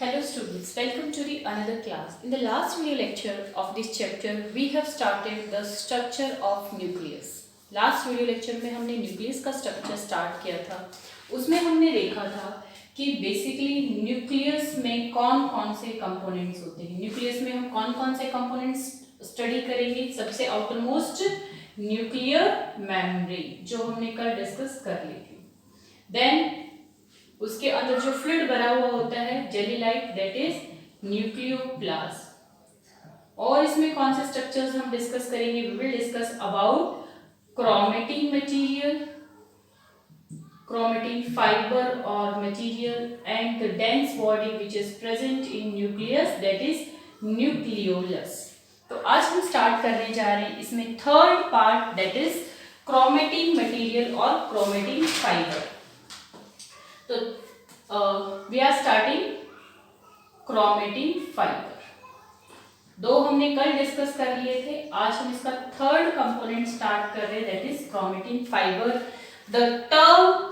Hello students, welcome to the another class. In the last video lecture of this chapter, we have started the structure of nucleus. Last video lecture में हमने nucleus का structure start किया था. उसमें हमने देखा था कि बेसिकली न्यूक्लियस में कौन कौन से कंपोनेंट्स होते हैं. न्यूक्लियस में हम कौन कौन से कंपोनेंट्स स्टडी करेंगे. सबसे आउटरमोस्ट न्यूक्लियर मेम्ब्रेन जो हमने कल डिस्कस कर ली थी. देन उसके अंदर जो फ्लूइड भरा हुआ होता है jelly like, that is nucleoplasm. और इसमें कौन से स्ट्रक्चर्स हम डिस्कस करेंगे. We will discuss about chromatin material, chromatin fibre और material and the dense body which is present in nucleus, that is nucleolus. तो आज हम स्टार्ट करने जा रहे हैं इसमें third part, that is chromatin material और क्रोमेटिन फाइबर. तो we are starting chromatin fibre. दो हमने कल डिस्कस कर लिए थे. आज हम इसका थर्ड कंपोनेंट स्टार्ट कर रहे हैं, that is chromatin fibre. The term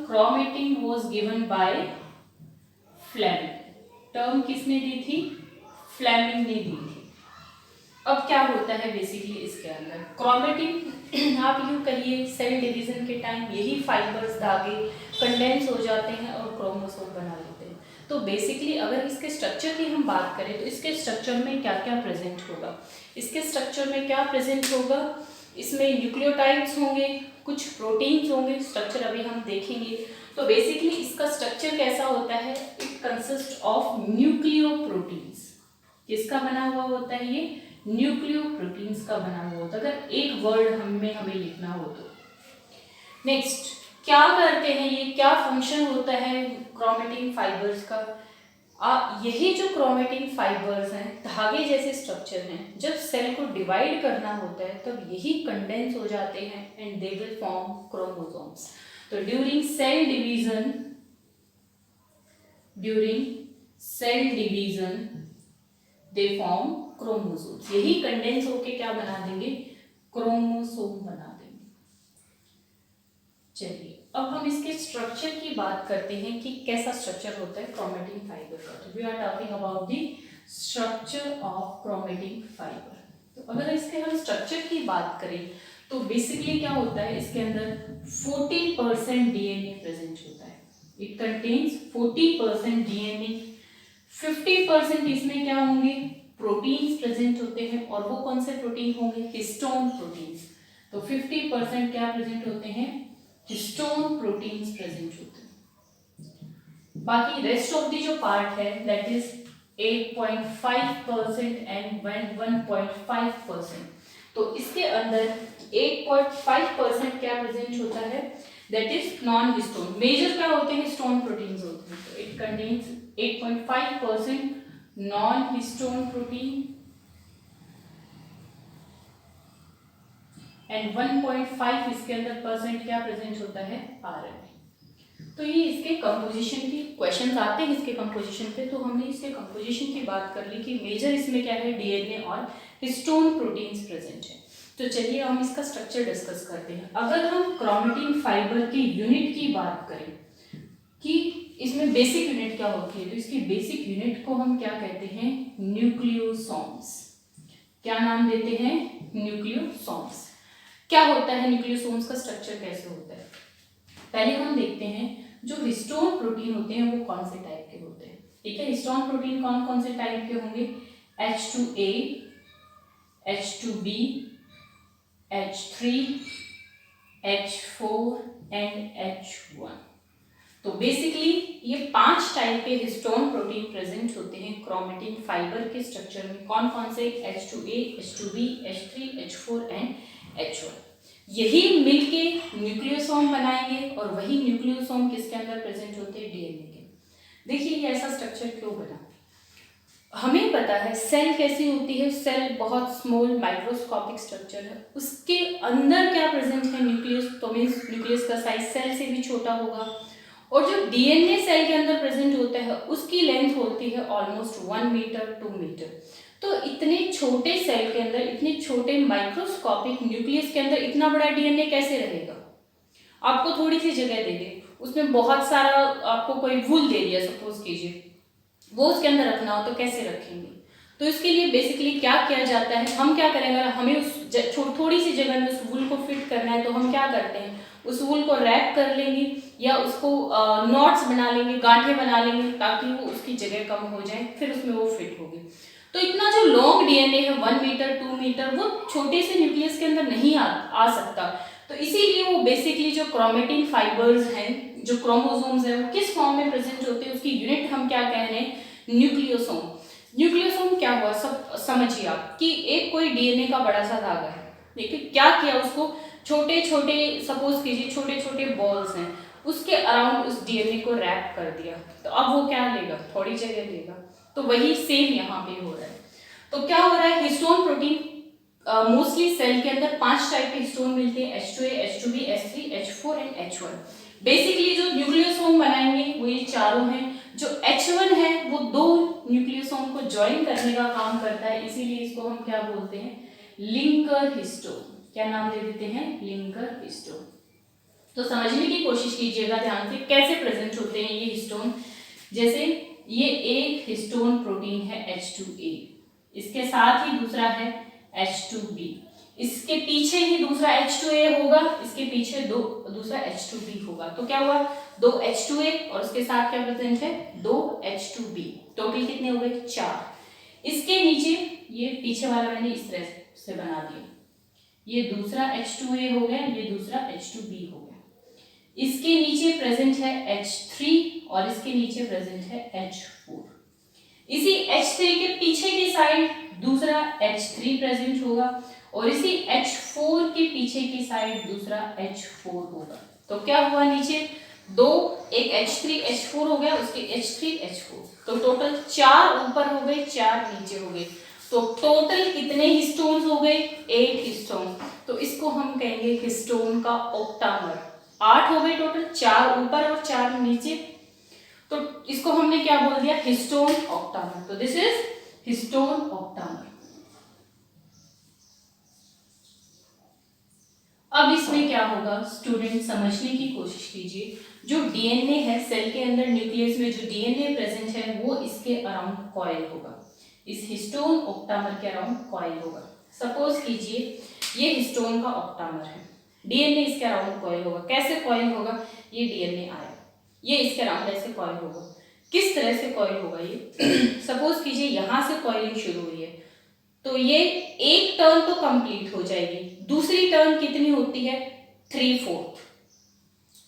chromatin was given by Fleming. Term किसने दी थी. फ्लेमिंग ने दी थी. अब क्या होता है बेसिकली इसके अंदर क्रोमेटिन, आप यूँ कहिए सेल डिवीजन के टाइम यही फाइबर्स धागे कंडेंस हो जाते हैं और क्रोमोसोम बना लेते हैं. तो बेसिकली अगर इसके स्ट्रक्चर की हम बात करें तो इसके स्ट्रक्चर में क्या क्या प्रेजेंट होगा. इसके स्ट्रक्चर में क्या प्रेजेंट होगा. इसमें न्यूक्लियोटाइड्स होंगे, कुछ प्रोटीन्स होंगे. स्ट्रक्चर अभी हम देखेंगे. तो बेसिकली इसका स्ट्रक्चर कैसा होता है. It consist of nucleoproteins. किसका बना हुआ होता है ये. न्यूक्लियोप्रोटीन्स का बना हुआ होता है. अगर एक वर्ड हमें लिखना हो तो. नेक्स्ट क्या करते हैं ये, क्या फंक्शन होता है क्रोमेटिन फाइबर्स का. यही जो क्रोमेटिन फाइबर्स हैं धागे जैसे स्ट्रक्चर हैं, जब सेल को डिवाइड करना होता है तब यही कंडेंस हो जाते हैं and they will form chromosomes. तो during cell division they form chromosomes. यही कंडेंस होके क्या बना देंगे, क्रोमोसोम बना देंगे. चलिए अब हम इसके स्ट्रक्चर की बात करते हैं कि कैसा स्ट्रक्चर होता है क्रोमेटिन फाइबर का. We are talking about the structure of chromatin fibre. तो अगर इसके हम स्ट्रक्चर की बात करें तो बेसिकली क्या होता है, इसके अंदर 40% डीएनए प्रेजेंट होता है. It contains 40% DNA. 50% इसमें क्या होंगे, प्रोटीन्स प्रेजेंट होते हैं. और वो कौन से प्रोटीन होंगे, हिस्टोन प्रोटीन्स. तो 50% क्या प्रेजेंट होते हैं, हिस्टोन प्रोटीन्स प्रेजेंट होते हैं. बाकी रेस्ट ऑफ दी जो पार्ट है दैट इज 8.5% एंड 1.5%. तो इसके अंदर 8.5% क्या प्रेजेंट होता है, that is non histone. Major क्या होते हैं, हिस्टोन प्रोटीन्स होते हैं. तो it contains 8.5% non-histone protein and 1.5 इसके अंदर परसेंट क्या प्रेजेंट होता है, आरएनए. तो ये इसके कंपोजिशन की क्वेश्चंस आते हैं इसके कंपोजिशन पे. तो हमने इसके कंपोजिशन की बात कर ली कि मेजर इसमें क्या है, डीएनए और हिस्टोन प्रोटीन्स प्रेजेंट है. तो चलिए हम इसका स्ट्रक्चर डिस्कस करते हैं. अगर हम क्रोमेटिन फाइबर की यूनिट की बात करें कि इसमें बेसिक यूनिट क्या होती है, तो इसकी बेसिक यूनिट को हम क्या कहते हैं, न्यूक्लियोसोम्स. क्या नाम देते हैं, न्यूक्लियोसोम्स. क्या होता है न्यूक्लियोसोम्स का स्ट्रक्चर कैसे होता है. पहले हम देखते हैं जो हिस्टोन प्रोटीन होते हैं वो कौन से टाइप के होते हैं. ठीक है, हिस्टोन प्रोटीन कौन कौन से टाइप के होंगे, H2A, H2B, H3, H4 and H1. तो बेसिकली ये 5 टाइप के हिस्टोन प्रोटीन प्रेजेंट होते हैं क्रोमेटिन फाइबर के स्ट्रक्चर में. कौन कौन से, H2A, H2B, H3, H4 and H1. यही मिलके न्यूक्लियोसोम बनाएंगे और वही न्यूक्लियोसोम किसके अंदर प्रेजेंट होते हैं, डीएनए के. देखिए ये ऐसा स्ट्रक्चर क्यों बना. हमें पता है सेल कैसी होती है. सेल बहुत स्मॉल माइक्रोस्कोपिक स्ट्रक्चर है. उसके अंदर क्या प्रेजेंट है, न्यूक्लियस. तो मीन्स न्यूक्लियस का साइज सेल से भी छोटा होगा. और जो डीएनए सेल के अंदर प्रेजेंट होता है उसकी लेंथ होती है ऑलमोस्ट 1 मीटर 2 मीटर. तो इतने छोटे सेल के अंदर, इतने छोटे माइक्रोस्कोपिक न्यूक्लियस के अंदर इतना बड़ा डीएनए कैसे रहेगा. आपको थोड़ी सी जगह दे दे उसमें बहुत सारा आपको कोई वूल दे दिया सपोज कीजिए, वो उसके अंदर रखना हो तो कैसे रखेंगे? तो इसके लिए बेसिकली क्या किया जाता है, हम क्या करेंगे, हमें उस थोड़ी सी जगह में उस वूल को फिट करना है तो हम क्या करते हैं, उस वूल को रैप कर लेंगे या उसको नॉट्स बना लेंगे, गांठें बना लेंगे ताकि वो उसकी जगह कम हो जाए, फिर उसमें वो फिट होगी। तो इतना जो लॉन्ग डीएनए है 1 मीटर 2 मीटर वो छोटे से न्यूक्लियस के अंदर नहीं आ सकता। तो इसीलिए वो बेसिकली जो क्रोमेटिन फाइबर्स हैं, जो क्रोमोसोम्स हैं, वो किस फॉर्म में प्रेजेंट होते हैं, उसकी यूनिट हम क्या कह रहे हैं, न्यूक्लियोसोम। न्यूक्लियोसोम क्या हुआ, सब समझिए आप कि एक कोई डीएनए का बड़ा सा धागा है, देखिए क्या किया, उसको छोटे छोटे सपोज कीजिए छोटे छोटे बॉल्स हैं, उसके अराउंड उस डीएनए को रैप कर दिया, तो अब वो क्या लेगा, थोड़ी जगह लेगा। तो वही सेम यहाँ पे हो रहा है। तो क्या हो रहा है, हिस्टोन प्रोटीन मोस्टली सेल के अंदर 5 टाइप के हिस्टोन मिलते हैं, H2A, H2B, H3, H4 and H1। Basically जो न्यूक्लियोसोम बनाएंगे वो ये चारों हैं। जो H1 है वो 2 न्यूक्लियोसोम को ज्वाइन करने का काम करता है, इसीलिए इसको हम क्या बोलते हैं, लिंकर हिस्टोन। क्या नाम दे देते हैं, लिंकर हिस्टोन। तो समझने की कोशिश कीजिएगा ध्यान से कैसे प्रेजेंट होते हैं ये हिस्टोन। जैसे ये एक हिस्टोन प्रोटीन है H2A, इसके साथ ही दूसरा है H2B, इसके पीछे ही दूसरा H2A होगा, इसके पीछे दूसरा H2B होगा। तो क्या हुआ, 2 H2A और उसके साथ क्या प्रेजेंट है, 2 H2B, टोटल कितने हो गए, 4। इसके नीचे ये पीछे वाला मैंने इस तरह से बना दिया, ये दूसरा H2A हो गया, ये दूसरा H2B हो गया। इसके नीचे प्रेजेंट है H3 और इसके नीचे प्रेजेंट है H4। इसी H3 के पीछे की साइड दूसरा H3 प्रेजेंट होगा और इसी H4 के पीछे की साइड दूसरा H4 होगा। तो क्या हुआ, नीचे 2, एक H3 H4 हो गया, उसके H3 H4, तो टोटल 4 ऊपर हो गए, 4 नीचे हो गए। तो टोटल कितने हिस्टोन्स हो गए, 8 हिस्टोन। तो इसको हम कहेंगे हिस्टोन का ऑक्टामर। 8 हो गए टोटल, 4 ऊपर और 4 नीचे, तो इसको हमने क्या बोल दिया, हिस्टोन ऑक्टामर। तो दिस इज हिस्टोन ऑक्टामर। अब इसमें क्या होगा, स्टूडेंट समझने की कोशिश कीजिए। जो डीएनए है सेल के अंदर, न्यूक्लियस में जो डीएनए प्रेजेंट है वो इसके अराउंड कॉइल होगा, इस हिस्टोन ऑक्टामर के अराउंड कॉइल होगा। सपोज कीजिए ये हिस्टोन का ऑक्टामर है, डीएनए इसके अराउंड कॉइल होगा। कैसे कॉइल होगा, ये डीएनए आया, ये इसके अराउंड ऐसे कॉइल होगा। किस तरह से कॉइल होगा ये सपोज कीजिए यहां से कॉइलिंग शुरू हुई है, तो ये एक टर्न तो कंप्लीट हो जाएगी, दूसरी टर्न कितनी होती है, 3/4,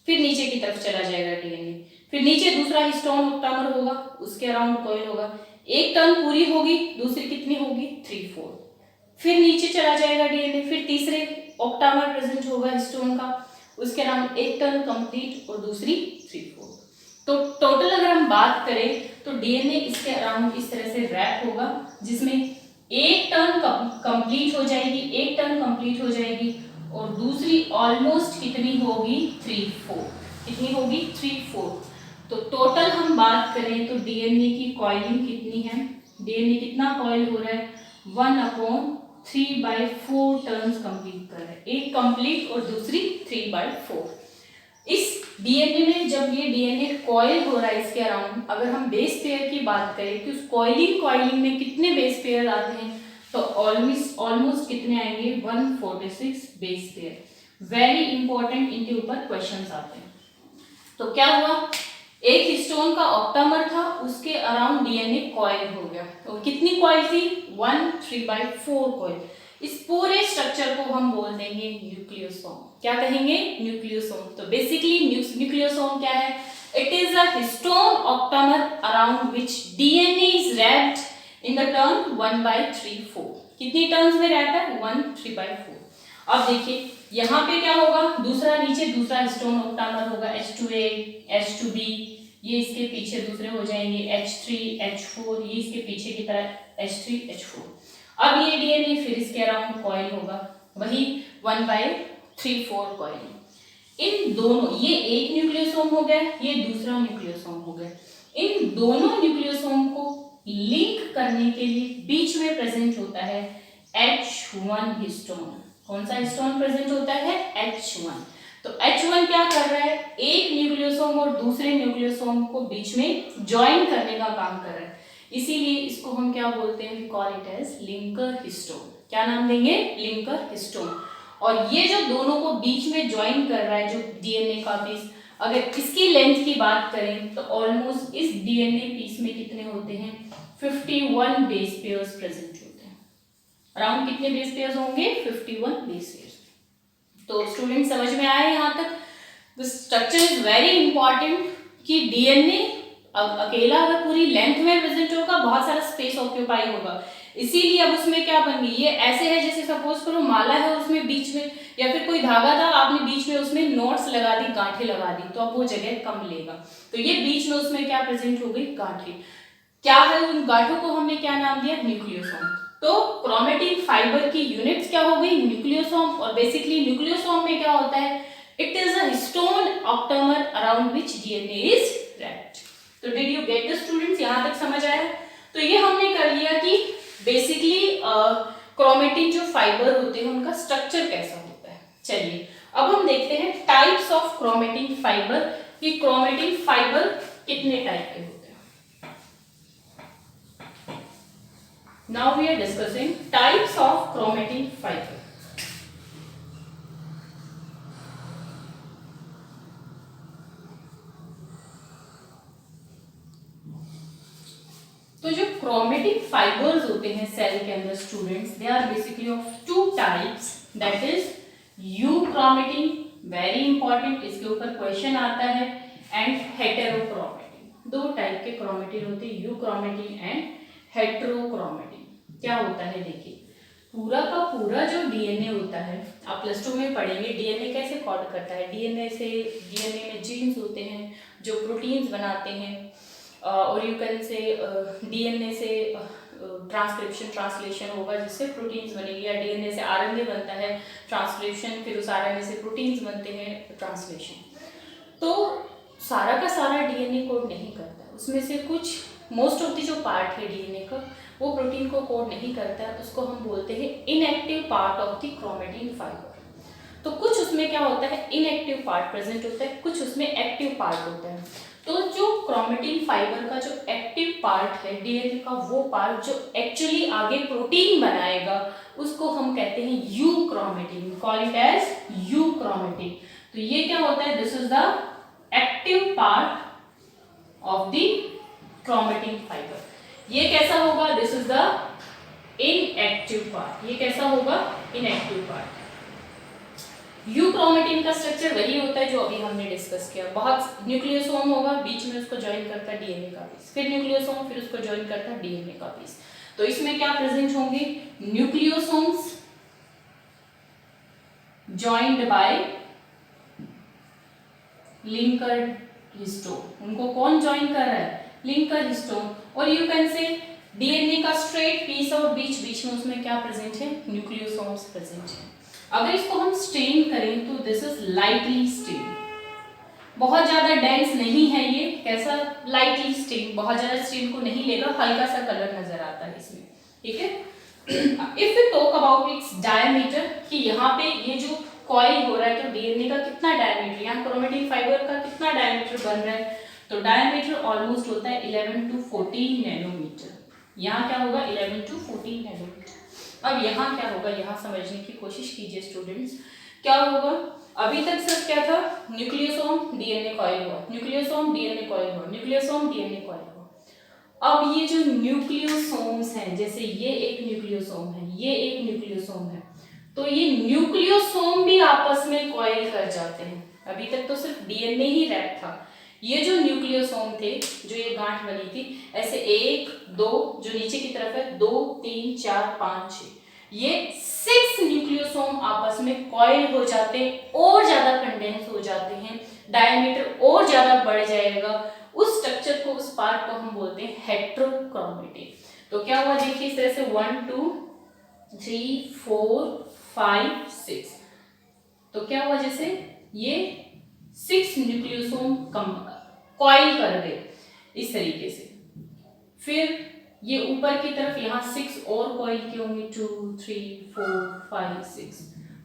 फिर नीचे की तरफ चला जाएगा डीएनए, फिर नीचे दूसरा हिस्टोन ऑक्टामर होगा, उसके अराउंड कॉइल होगा, एक टर्न पूरी होगी, दूसरी कितनी होगी, 3/4, फिर नीचे चला जाएगा डीएनए, फिर तीसरे ऑक्टामर प्रेजेंट होगा हिस्टोन का, उसके अराउंड एक टर्न कंप्लीट और दूसरी 3/4। तो टोटल अगर हम बात करें तो डीएनए इसके अराउंड इस तरह से रैप होगा, जिसमें एक टर्न कंप्लीट हो जाएगी, एक टर्न कंप्लीट हो जाएगी और दूसरी ऑलमोस्ट कितनी होगी, 3/4, कितनी होगी, 3/4। तो टोटल हम बात करें तो डीएनए की कॉइलिंग कितनी है, डीएनए कितना कॉइल हो रहा है, 1/3/4 टर्न्स कंप्लीट कर रहा है, एक कंप्लीट और दूसरी 3/4। इस डीएनए में जब ये डीएनए कॉइल हो रहा है इसके अराउंड, अगर हम बेस पेयर की बात करें कि उस कॉइलिंग में कितने बेस पेयर आते हैं, तो ऑलमोस्ट कितने आएंगे, 146 बेस पेयर। वेरी इंपॉर्टेंट, इनके ऊपर क्वेश्चंस आते हैं। तो क्या हुआ, एक हिस्टोन का ऑक्टामर था, उसके अराउंड डीएनए कॉइल हो गया, तो कितनी कॉइल थी, 1/3/4 कॉइल। इस पूरे स्ट्रक्चर को हम बोल देंगे न्यूक्लियोसोम। क्या कहेंगे, न्यूक्लियोसोम। तो बेसिकली न्यूक्लियोसोम क्या है, it is a histone octamer around which DNA is wrapped in the turn 1/3/4। कितनी टर्न्स में रैप है, 1/3/4। अब देखिए यहाँ पे क्या होगा, दूसरा नीचे दूसरा हिस्टोन ऑक्टामर होगा, H2A H2B, ये इसके पीछे दूसरे हो जाएंगे H3 H4, ये इसके पीछे की तरह H3 H4। अब ये डीएनए फिर इसके अराउंड कॉइल होगा, वही 1/3/4 कॉइल। इन दोनों, ये एक न्यूक्लियोसोम हो गया, ये दूसरा न्यूक्लियोसोम हो गया। इन दोनों न्यूक्लियोसोम को लिंक करने के लिए बीच में प्रेजेंट होता है H1 हिस्टोन। कौन सा हिस्टोन प्रेजेंट होता है, H1। तो H1 क्या कर रहा है, एक न्यूक्लियोसोम और दूसरे न्यूक्लियोसोम को बीच में ज्वाइन करने का काम कर रहा है, इसीलिए इसको हम क्या बोलते हैं, we call it as linker histone. क्या नाम देंगे, लिंकर हिस्टोन। और ये जो दोनों को बीच में ज्वाइन कर रहा है जो डीएनए का पीस, अगर इसकी लेंथ की बात करें तो ऑलमोस्ट इस डीएनए पीस में कितने होते हैं, 51 बेस पेयर्स प्रेजेंट होते हैं। अराउंड कितने बेस पेयर्स होंगे, 51 बेस पेयर्स। तो स्टूडेंट समझ में आए यहाँ तक। The structure is very important कि डीएनए अकेला अगर पूरी लेंथ में प्रेजेंट होगा बहुत सारा स्पेस ऑक्यूपाई होगा, इसीलिए अब उसमें क्या बन गई, ये ऐसे है जैसे सपोज करो माला है और उसमें बीच में या फिर कोई धागा था, आपने बीच में उसमें नोट्स लगा दी, गांठें लगा दी, तो अब वो जगह कम लेगा। तो ये बीच में उसमें क्या प्रेजेंट हो गई, गांठें। क्या है, उन गांठों को हमने क्या नाम दिया, न्यूक्लियोसोम। तो क्रोमेटिन फाइबर की यूनिट्स क्या हो गई, न्यूक्लियोसोम। और बेसिकली न्यूक्लियोसोम में क्या होता है, it is a histone octamer around which DNA is wrapped. तो did you get the students, यहां तक समझ आया। तो ये हमने कर लिया कि बेसिकली क्रोमेटिन जो फाइबर होते हैं उनका स्ट्रक्चर कैसा होता है। चलिए अब हम देखते हैं टाइप्स ऑफ क्रोमेटिन फाइबर, कि क्रोमेटिन फाइबर कितने टाइप के होते हैं। Now we are discussing types of chromatin fiber. तो जो क्रोमेटिन फाइबर्स होते हैं सेल के अंदर students, they are basically of two types, that is euchromatin, very important, इसके ऊपर क्वेश्चन आता है, एंड हेटेरोक्रोमेटिन। दो टाइप के क्रोमेटिन होते हैं, यूक्रोमेटिन एंड हेटेरोक्रोमेटिन। क्या होता है देखिए, पूरा का पूरा जो डीएनए होता है, आप प्लस 2 में पढ़ेंगे डीएनए कैसे कोड करता है। डीएनए में जीन्स होते हैं जो प्रोटीन्स बनाते हैं, और यू कैन से डीएनए से ट्रांसक्रिप्शन ट्रांसलेशन होगा जिससे प्रोटीन्स बनेगी, या डीएनए से आरएनए बनता है, ट्रांसलेशन, फिर उस आरएनए से प्रोटीन्स बनते हैं, ट्रांसलेशन। तो सारा का सारा डीएनए कोड नहीं करता, उसमें से कुछ मोस्ट ऑफ द जो पार्ट है डीएनए का वो प्रोटीन को कोड नहीं करता है, उसको हम बोलते हैं inactive part of the chromatin fibre. तो कुछ उसमें क्या होता है, इनएक्टिव पार्ट प्रेजेंट होता है, कुछ उसमें एक्टिव पार्ट होता है। तो जो क्रोमेटिन फाइबर का जो एक्टिव पार्ट है डीएनए का, वो पार्ट जो एक्चुअली आगे प्रोटीन बनाएगा उसको हम कहते हैं euchromatin, call it as euchromatin. तो ये क्या होता है, this is the active part of the chromatin fibre. ये कैसा होगा, this is the inactive part. ये कैसा होगा, इनएक्टिव पार्ट। यूक्रोमेटिन का स्ट्रक्चर वही होता है जो अभी हमने डिस्कस किया, बहुत न्यूक्लियोसोम होगा, बीच में उसको ज्वाइन करता है डीएनए का पीस, फिर न्यूक्लियोसोम, फिर उसको ज्वाइन करता है डीएनए का पीस। तो इसमें क्या प्रेजेंट होंगे, nucleosomes joined bye linker histone. उनको कौन ज्वाइन कर रहा है, लिंकर हिस्टोन। और यू कैन से डीएनए का स्ट्रेट पीस और बीच में उसमें क्या प्रेजेंट है, न्यूक्लियोसोम्स प्रेजेंट है। अगर इसको हम स्टेन करें तो दिस इज लाइटली स्टेन, बहुत ज्यादा डेंस नहीं है ये, कैसा लाइटली स्टेन, बहुत ज्यादा स्टेन को नहीं लेगा, हल्का सा कलर नजर आता है इसमें, ठीक है। If you talk about its diameter, कि यहाँ पे ये जो कॉइल हो रहा है तो डीएनए का कितना डायमीटर, यहाँ क्रोमेटिन फाइबर का कितना डायमीटर बन रहा है, तो डायमीटर ऑलमोस्ट होता है 11 to 14 नैनोमीटर। यहाँ क्या होगा, 11 to 14 नैनोमीटर। अब यहाँ क्या होगा, यहाँ समझने की कोशिश कीजिए स्टूडेंट्स, क्या होगा, अभी तक सिर्फ क्या था, न्यूक्लियोसोम डीएनए कॉइल हुआ, न्यूक्लियोसोम डीएनए कॉइल हुआ, न्यूक्लियोसोम डीएनए कॉइल हुआ। अब ये जो न्यूक्लियोसोम्स हैं, जैसे ये एक न्यूक्लियोसोम है, ये एक न्यूक्लियोसोम है, तो ये न्यूक्लियोसोम भी आपस में कॉइल कर जाते हैं। अभी तक तो सिर्फ डीएनए ही रैप था, ये जो न्यूक्लियोसोम थे, जो ये गांठ बनी थी, ऐसे 1 2 जो नीचे की तरफ है, 2 3 4 5 6, ये 6 न्यूक्लियोसोम आपस में कॉइल हो जाते हैं और ज्यादा कंडेंस हो जाते हैं, डायमीटर और ज्यादा बढ़ जाएगा, उस स्ट्रक्चर को, उस पार्ट को हम बोलते हैं हेटेरोक्रोमेटिन। तो क्या हुआ देखिए, इस तरह से 1 2 3 4 5 6, तो क्या हुआ, जैसे ये 6 न्यूक्लियोसोम कॉइल कर गए इस तरीके से, फिर ये ऊपर की तरफ यहाँ 6 और कॉइल के होंगे, 2 3 4 5 6,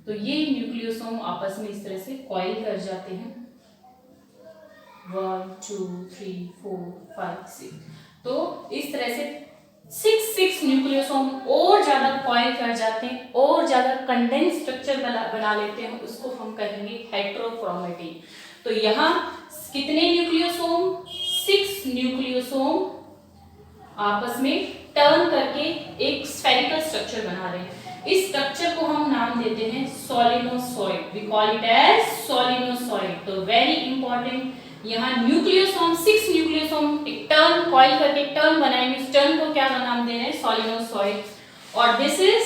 तो ये न्यूक्लियोसोम आपस में इस तरह से कॉइल कर जाते हैं, 1 2 3 4 5 6। तो इस तरह से 6 न्यूक्लियोसोम और ज्यादा कॉइल कर जाते हैं और ज्यादा कंडेंस स्ट्रक्चर बना लेते हैं, उसको हम कहेंगे हेट्रोक्रोमेटिन। तो यहाँ कितने न्यूक्लियोसोम, 6 न्यूक्लियोसोम आपस में टर्न करके एक स्फेरिकल स्ट्रक्चर बना रहे हैं। इस स्ट्रक्चर को हम नाम देते हैं सोलिनोसॉइड, वी कॉल इट एज सोलिनोसॉइड। तो वेरी इंपॉर्टेंट, यहाँ न्यूक्लियोसोम 6 न्यूक्लियोसोम एक टर्न कॉइल करके टर्न बनाएंगे, इस टर्न को क्या नाम दे रहे हैं, सोलिनोसॉइड। और दिस इज,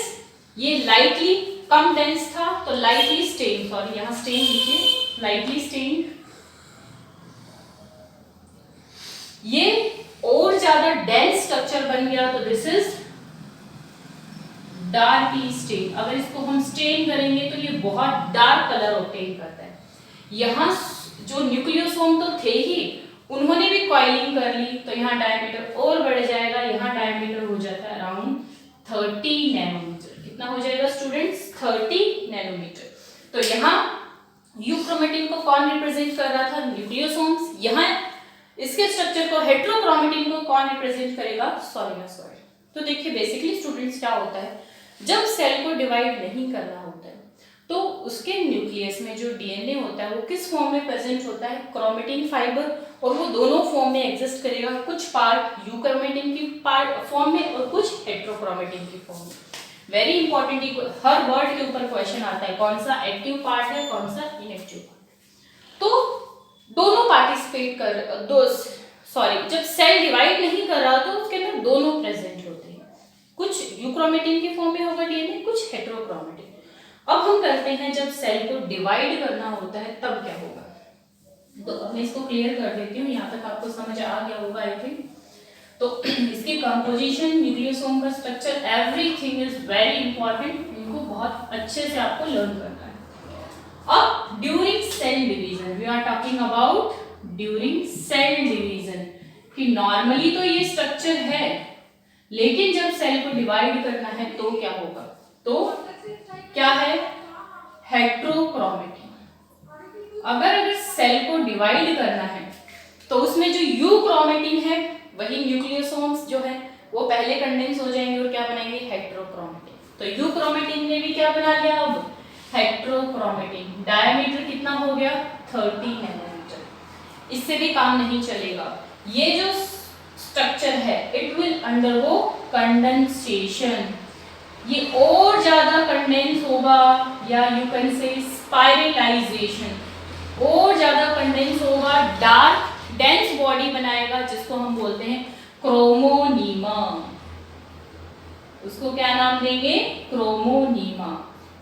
ये लाइटली कम डेंस था तो लाइटली स्टेन, सॉरी यहाँ स्टेन लिखिए, लाइटली स्टेन। ये और ज्यादा डेंस स्ट्रक्चर बन गया तो दिस इज डार्कली स्टेन। अगर इसको हम स्टेन करेंगे तो ये बहुत डार्क कलर ऑब्टेन करता है। यहाँ जो न्यूक्लियोसोम तो थे ही, उन्होंने भी कॉइलिंग कर ली तो यहाँ डायमीटर और बढ़ जाएगा, यहाँ डायमीटर हो जाता है अराउंड 30 नैनोमीटर। कितना हो जाएगा स्टूडेंट्स, 30 नैनोमीटर। तो यहाँ यूक्रोमेटिन को कौन रिप्रेजेंट कर रहा था, न्यूक्लियोसोम्स। यहाँ इसके स्ट्रक्चर को हेट्रोक्रोमेटिन को कौन रिप्रेजेंट करेगा, सोलिनोसॉइड। तो देखिए बेसिकली स्टूडेंट्स क्या होता है, जब सेल को डिवाइड नहीं करना होता है तो उसके न्यूक्लियस में जो डीएनए होता है वो किस फॉर्म में प्रेजेंट होता है, क्रोमेटिन फाइबर, और वो दोनों फॉर्म में एग्जिस्ट करेगा, कुछ पार्ट यूक्रोमेटिन की पार्ट फॉर्म में और कुछ हेट्रोक्रोमेटिन की फॉर्म में। वेरी इंपॉर्टेंट, हर वर्ड के ऊपर क्वेश्चन आता है, कौन सा एक्टिव पार्ट है, कौन सा इनएक्टिव पार्ट। तो दोनों पार्टिसिपेट कर जब सेल डिवाइड नहीं कर रहा तो उसके अंदर दोनों प्रेजेंट होते हैं, कुछ यूक्रोमेटिन के फॉर्म में होगा डीएनए, कुछ हेट्रोक्रोमेटिन। अब हम करते हैं जब सेल को डिवाइड करना होता है तब क्या होगा। तो अब मैं इसको क्लियर कर देती हूँ, यहाँ तक आपको समझ आ गया होगा आई थिंक। तो इसकी कंपोजिशन, न्यूक्लियोसोम का structure, everything is very important, इनको बहुत अच्छे से आपको लर्न करना है। अब during cell division, we are talking about during cell division, कि नॉर्मली तो ये स्ट्रक्चर है, लेकिन जब सेल को डिवाइड करना है तो क्या होगा, तो क्या है, हेट्रोक्रोमेटिन। अगर सेल को डिवाइड करना है तो उसमें जो यूक्रोमेटिन है, वही न्यूक्लियोसोम्स जो है वो पहले कंडेंस हो जाएंगे और क्या बनाएंगे, हेट्रोक्रोमेटिन। तो यूक्रोमेटिन ने भी क्या बना लिया, अब हेट्रोक्रोमेटिन। डायमीटर कितना हो गया, 30 नैनोमीटर। इससे भी काम नहीं चलेगा, ये जो स्ट्रक्चर है इट विल अंडरगो कंडेंसेशन, ये और ज्यादा कंडेंस होगा, या यू कैन से स्पाइरलाइजेशन, और ज्यादा कंडेंस होगा, डार्क डेंस बॉडी बनाएगा, जिसको हम बोलते हैं क्रोमोनीमा। उसको क्या नाम देंगे, क्रोमोनीमा।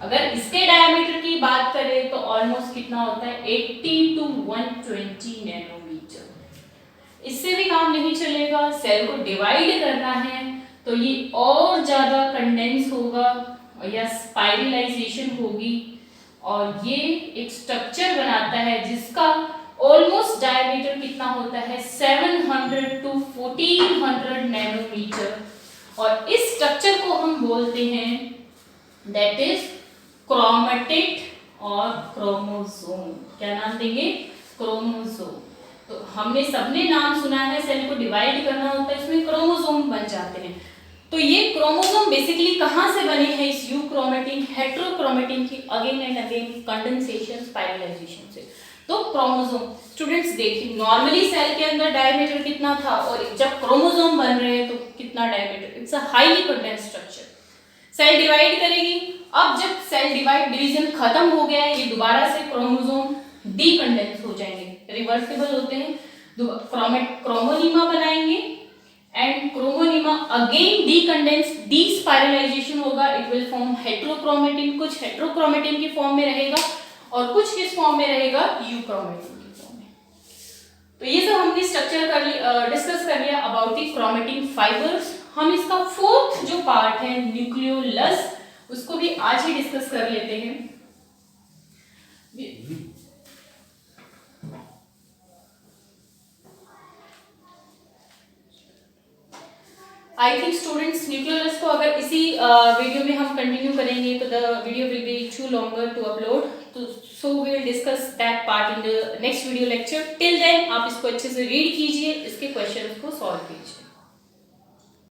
अगर इसके डायमीटर की बात करें तो ऑलमोस्ट कितना होता है, 80 to 120 नैनोमीटर। इससे भी काम नहीं चलेगा, सेल को डिवाइड करना है तो ये और ज्यादा कंडेंस होगा या स्पाइरलाइजेशन होगी, और ये एक स्ट्रक्चर बनाता है जिसका ऑलमोस्ट डायमीटर कितना होता है, 700 to 1400 नैनोमीटर। और इस स्ट्रक्चर को हम बोलते हैं दैट इज क्रोमेटिड और क्रोमोसोम। क्या नाम देंगे, क्रोमोसोम। तो हमने सबने नाम सुना है, सेल को डिवाइड करना होता है इसमें क्रोमोसोम बन जाते हैं। तो ये क्रोमोसोम बेसिकली कहाँ से बने हैं, इस यूक्रोमेटिन हेट्रोक्रोमेटिन की अगेन एंड अगेन कंडेंसेशन स्पाइरलाइजेशन से। तो क्रोमोसोम स्टूडेंट्स देखिए, नॉर्मली सेल के अंदर डायमीटर कितना था, और जब क्रोमोसोम बन रहे हैं तो कितना diameter, it's a highly condensed structure. Cell divide करेगी, अब जब सेल डिवीजन खत्म हो गया है, ये दोबारा से क्रोमोसोम डीकंडेंस हो जाएंगे, रिवर्सिबल होते हैं, क्रोमोनीमा बनाएंगे, एंड क्रोमोनीमा अगेन डीकंडेंस, डीस्पाइरलाइजेशन होगा, इट विल फॉर्म हेट्रोक्रोमेटिन। कुछ हेट्रोक्रोमेटिन की फॉर्म में रहेगा और कुछ किस फॉर्म में रहेगा, यूक्रोमेटिन की फॉर्म में। तो ये सब हमने स्ट्रक्चर डिस्कस कर लिया अबाउट द क्रोमेटिन फाइबर्स। हम इसका फोर्थ जो पार्ट है न्यूक्लियोलस, उसको भी आज ही डिस्कस कर लेते हैं। आई थिंक स्टूडेंट्स न्यूक्लियोलस को अगर इसी वीडियो में हम कंटिन्यू करेंगे तो the video will be too longer to upload, तो so we will discuss that part in the next video lecture. Till then आप इसको अच्छे से रीड कीजिए, इसके क्वेश्चंस को सॉल्व कीजिए।